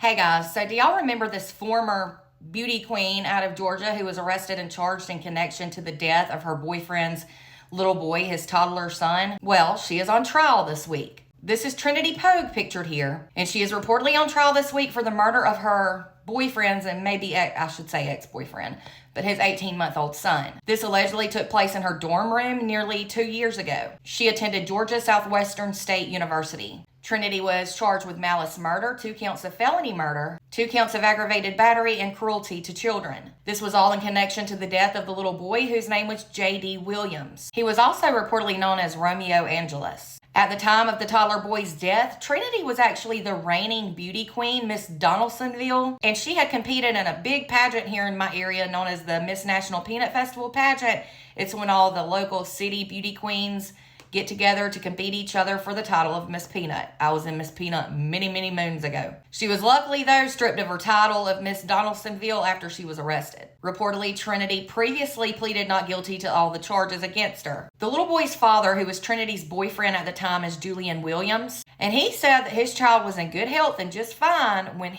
Hey guys, so do y'all remember this former beauty queen out of Georgia who was arrested and charged in connection to the death of her boyfriend's little boy, his toddler son? Well, she is on trial this week. This is Trinity Pogue pictured here, and she is reportedly on trial this week for the murder of her boyfriend's, and maybe I should say ex-boyfriend, but his 18-month-old son. This allegedly took place in her dorm room nearly 2 years ago. She attended Georgia Southwestern State University. Trinity was charged with malice murder, 2 counts of felony murder, 2 counts of aggravated battery, and cruelty to children. This was all in connection to the death of the little boy whose name was J.D. Williams. He was also reportedly known as Romeo Angelus. At the time of the toddler boy's death, Trinity was actually the reigning beauty queen, Miss Donaldsonville, and she had competed in a big pageant here in my area known as the Miss National Peanut Festival pageant. It's when all the local city beauty queens get together to compete each other for the title of Miss Peanut. I was in Miss Peanut many moons ago. She was luckily, though, stripped of her title of Miss Donaldsonville after she was arrested. Reportedly, Trinity previously pleaded not guilty to all the charges against her. The little boy's father, who was Trinity's boyfriend at the time, is Julian Williams, and he said that his child was in good health and just fine when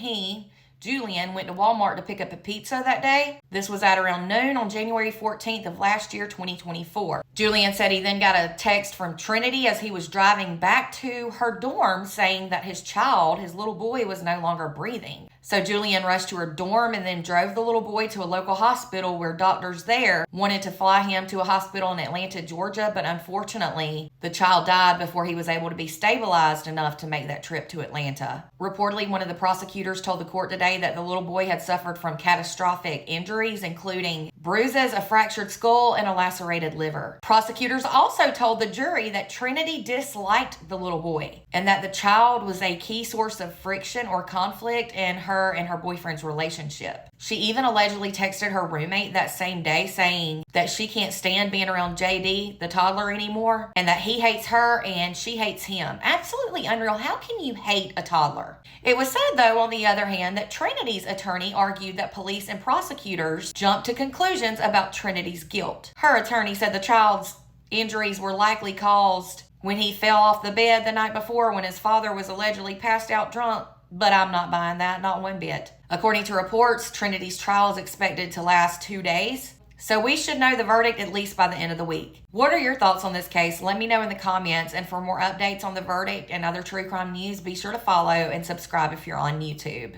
Julian went to Walmart to pick up a pizza that day. This was at around noon on January 14th of last year, 2024. Julian said he then got a text from Trinity as he was driving back to her dorm saying that his child, his little boy, was no longer breathing. So Julian rushed to her dorm and then drove the little boy to a local hospital where doctors there wanted to fly him to a hospital in Atlanta, Georgia, but unfortunately, the child died before he was able to be stabilized enough to make that trip to Atlanta. Reportedly, one of the prosecutors told the court today that the little boy had suffered from catastrophic injuries, including bruises, a fractured skull, and a lacerated liver. Prosecutors also told the jury that Trinity disliked the little boy and that the child was a key source of friction or conflict in her and her boyfriend's relationship. She even allegedly texted her roommate that same day saying that she can't stand being around JD, the toddler, anymore, and that he hates her and she hates him. Absolutely unreal. How can you hate a toddler? It was said, though, on the other hand, that Trinity's attorney argued that police and prosecutors jumped to conclusions about Trinity's guilt. Her attorney said the child's injuries were likely caused when he fell off the bed the night before when his father was allegedly passed out drunk, but I'm not buying that, not one bit. According to reports, Trinity's trial is expected to last 2 days, so we should know the verdict at least by the end of the week. What are your thoughts on this case? Let me know in the comments, and for more updates on the verdict and other true crime news, be sure to follow and subscribe if you're on YouTube.